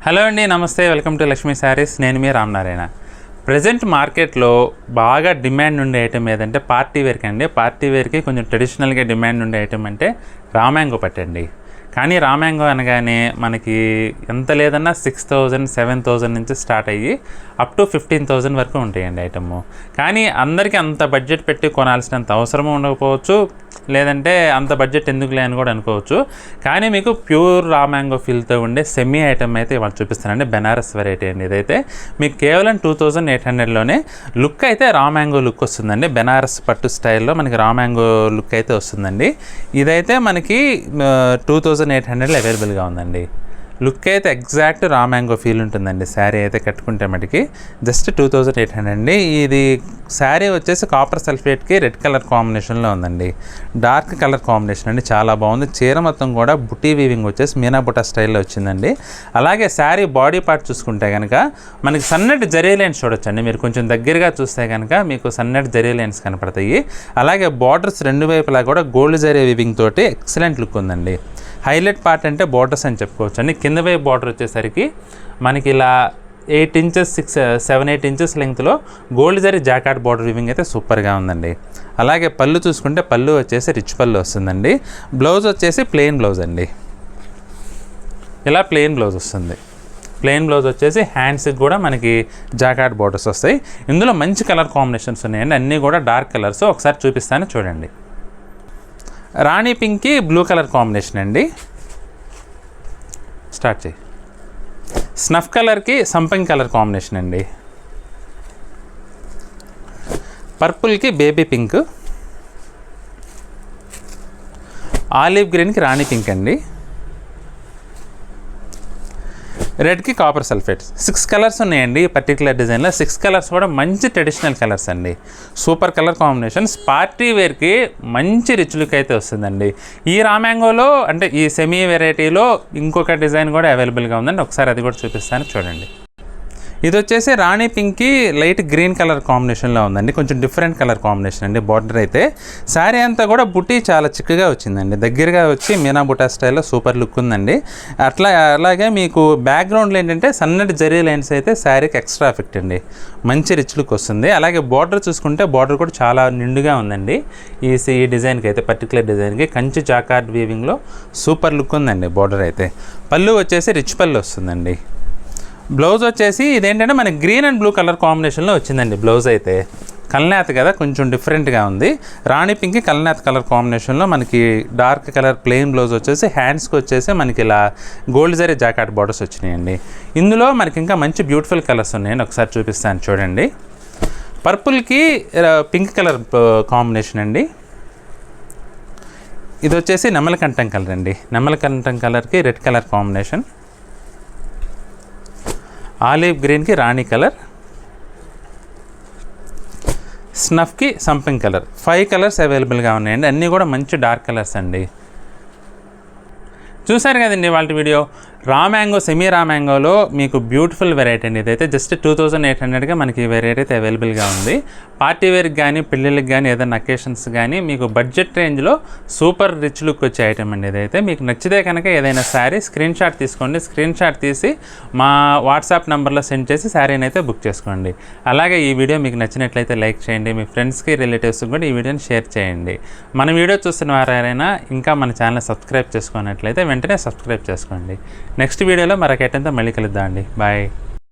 Hello అండి, నమస్తే. Welcome to Lakshmi saris. నేను మీ రామనారాయణ. ప్రజెంట్ మార్కెట్లో బాగా డిమాండ్ ఉండే ఐటమ్ ఏదంటే పార్టీ వేర్కి అండి. పార్టీ వేర్కి కొంచెం ట్రెడిషనల్గా డిమాండ్ ఉండే ఐటమ్ అంటే రామ్యాంగో పట్టండి. కానీ రామ్యాంగో అనగానే మనకి ఎంత లేదన్నా 6,000 7,000 నుంచి స్టార్ట్ అయ్యి అప్ టు 15,000 వరకు ఉంటాయండి ఐటమ్. కానీ అందరికీ అంత బడ్జెట్ పెట్టి కొనాల్సినంత అవసరం ఉండకపోవచ్చు, లేదంటే అంత బడ్జెట్ ఎందుకులే అని కూడా అనుకోవచ్చు. కానీ మీకు ప్యూర్ రామ్యాంగో ఫీల్తో ఉండే సెమీ ఐటమ్ అయితే ఇవాళ చూపిస్తానండి. బెనారస్ వెరైటీ అండి. ఇదైతే మీకు కేవలం 2,800లోనే లుక్ అయితే రామ్యాంగో లుక్ వస్తుందండి. బెనారస్ పట్టు స్టైల్లో మనకి రామ్యాంగో లుక్ అయితే వస్తుందండి. ఇదైతే మనకి 2,800లో అవైలబుల్గా ఉందండి. లుక్ అయితే ఎగ్జాక్ట్ రామ్యాంగో ఫీల్ ఉంటుందండి. శారీ అయితే కట్టుకుంటే మటుకి జస్ట్ 2,800 అండి. ఇది శారీ వచ్చేసి కాపర్ సల్ఫేట్కి రెడ్ కలర్ కాంబినేషన్లో ఉందండి. డార్క్ కలర్ కాంబినేషన్ అండి, చాలా బాగుంది. చీర మొత్తం కూడా బుటీ వీవింగ్ వచ్చేసి మీనా బుటా స్టైల్లో వచ్చిందండి. అలాగే శారీ బాడీ పార్ట్ చూసుకుంటే కనుక మనకి సన్నటి జరీ లైన్స్ చూడొచ్చండి. మీరు కొంచెం దగ్గరగా చూస్తే కనుక మీకు సన్నటి జరీ లైన్స్ కనపడతాయి. అలాగే బార్డర్స్ రెండు వైపులా కూడా గోల్డ్ జరీ వీవింగ్ తోటి ఎక్సలెంట్ లుక్ ఉందండి. హైలైట్ పార్ట్ అంటే బార్డర్స్ అని చెప్పుకోవచ్చు అండి. కింద వైపు బార్డర్ వచ్చేసరికి మనకి ఇలా 8 inches 7-8 inches లెంగ్త్లో gold zari జాకాట్ border weaving అయితే సూపర్గా ఉందండి. అలాగే పళ్ళు చూసుకుంటే పళ్ళు వచ్చేసి రిచ్ పళ్ళు వస్తుందండి. బ్లౌజ్ వచ్చేసి ప్లెయిన్ బ్లౌజ్ అండి. ఇలా ప్లెయిన్ బ్లౌజ్ వస్తుంది. ప్లెయిన్ బ్లౌజ్ వచ్చేసి హ్యాండ్స్కి కూడా మనకి జాకాట్ బార్డర్స్ వస్తాయి. ఇందులో మంచి కలర్ కాంబినేషన్స్ ఉన్నాయండి. అన్నీ కూడా డార్క్ కలర్స్. ఒకసారి చూపిస్తాను చూడండి. రాణి పింక్కి బ్లూ కలర్ కాంబినేషన్ అండి. స్టార్ట్ చేయి. స్నఫ్ కలర్కి సంపంగి కలర్ కాంబినేషన్ అండి. పర్పుల్కి బేబీ పింక్, ఆలివ్ గ్రీన్కి రాణి పింక్ అండి. రెడ్కి కాపర్ సల్ఫేట్. 6 కలర్స్ ఉన్నాయండి ఈ పర్టికులర్ డిజైన్లో. 6 కలర్స్ కూడా మంచి ట్రెడిషనల్ కలర్స్ అండి. Super colour combinations. పార్టీ వేర్కి మంచి రిచ్ లుక్ అయితే వస్తుందండి. ఈ రామ్యాంగోలో అంటే ఈ సెమీ వెరైటీలో ఇంకొక డిజైన్ కూడా అవైలబుల్గా ఉందండి. ఒకసారి అది కూడా చూపిస్తాను చూడండి. ఇది వచ్చేసి రాణి పింక్కి లైట్ గ్రీన్ కలర్ కాంబినేషన్లో ఉందండి. కొంచెం డిఫరెంట్ కలర్ కాంబినేషన్ అండి. బార్డర్ అయితే శారీ అంతా కూడా బుట్టి చాలా చిక్కగా వచ్చిందండి. దగ్గరగా వచ్చి మీనా బుటా స్టైల్లో సూపర్ లుక్ ఉందండి. అలాగే మీకు బ్యాక్గ్రౌండ్లో ఏంటంటే సన్నటి జరీ లైన్స్ అయితే శారీకి ఎక్స్ట్రా ఎఫెక్ట్ అండి. మంచి రిచ్ లుక్ వస్తుంది. అలాగే బార్డర్ చూసుకుంటే బార్డర్ కూడా చాలా నిండుగా ఉందండి. ఈ డిజైన్కి అయితే పర్టికులర్ డిజైన్కి కంచి జాకార్డ్ వీవింగ్లో సూపర్ లుక్ ఉందండి. బార్డర్ అయితే పళ్ళు వచ్చేసి రిచ్ పళ్ళు వస్తుందండి. బ్లౌజ్ వచ్చేసి ఇదేంటంటే మనకి గ్రీన్ అండ్ బ్లూ కలర్ కాంబినేషన్లో వచ్చిందండి. బ్లౌజ్ అయితే కల్నేత కదా, కొంచెం డిఫరెంట్గా ఉంది. రాణి పింక్కి కల్నేత కలర్ కాంబినేషన్లో మనకి డార్క్ కలర్ ప్లెయిన్ బ్లౌజ్ వచ్చేసి హ్యాండ్స్కి వచ్చేసి మనకి ఇలా గోల్డ్ జరీ జాకాట్ బార్డర్స్ వచ్చినాయండి. ఇందులో మనకి ఇంకా మంచి బ్యూటిఫుల్ కలర్స్ ఉన్నాయండి. ఒకసారి చూపిస్తాను చూడండి. పర్పుల్కి పింక్ కలర్ కాంబినేషన్ అండి. ఇది వచ్చేసి నెమలకంఠం కలర్ అండి. నెమలకంఠం కలర్కి రెడ్ కలర్ కాంబినేషన్. ఆలివ్ గ్రీన్కి రాణి కలర్, స్నఫ్కి సంపింగ్ కలర్. 5 కలర్స్ అవైలబుల్గా ఉన్నాయండి. అన్నీ కూడా మంచి డార్క్ కలర్స్ అండి. చూసారు కదండి వాళ్ళ వీడియో. రామ్యాంగో సెమీ రామ్యాంగోలో మీకు బ్యూటిఫుల్ వెరైటీ అండి. ఇదైతే జస్ట్ 2,800గా మనకి ఈ వెరైటీ అయితే అవైలబుల్గా ఉంది. పార్టీ వేర్కి కానీ పిల్లలకి కానీ ఏదైనా అకేషన్స్ కానీ మీకు బడ్జెట్ రేంజ్లో సూపర్ రిచ్ లుక్ వచ్చే ఐటమ్ అండి. ఇదైతే మీకు నచ్చితే కనుక ఏదైనా శారీ స్క్రీన్ షాట్ తీసుకోండి. స్క్రీన్ షాట్ తీసి మా వాట్సాప్ నెంబర్లో సెండ్ చేసి శారీని అయితే బుక్ చేసుకోండి. అలాగే ఈ వీడియో మీకు నచ్చినట్లయితే లైక్ చేయండి. మీ ఫ్రెండ్స్కి రిలేటివ్స్కి కూడా ఈ వీడియోని షేర్ చేయండి. మన వీడియో చూస్తున్న వారైనా ఇంకా మన ఛానల్ సబ్స్క్రైబ్ చేసుకున్నట్లయితే వెంటనే సబ్స్క్రైబ్ చేసుకోండి. నెక్స్ట్ వీడియోలో మరొక ఐటెంతో మళ్ళీ కలుద్దాం అండి. బాయ్.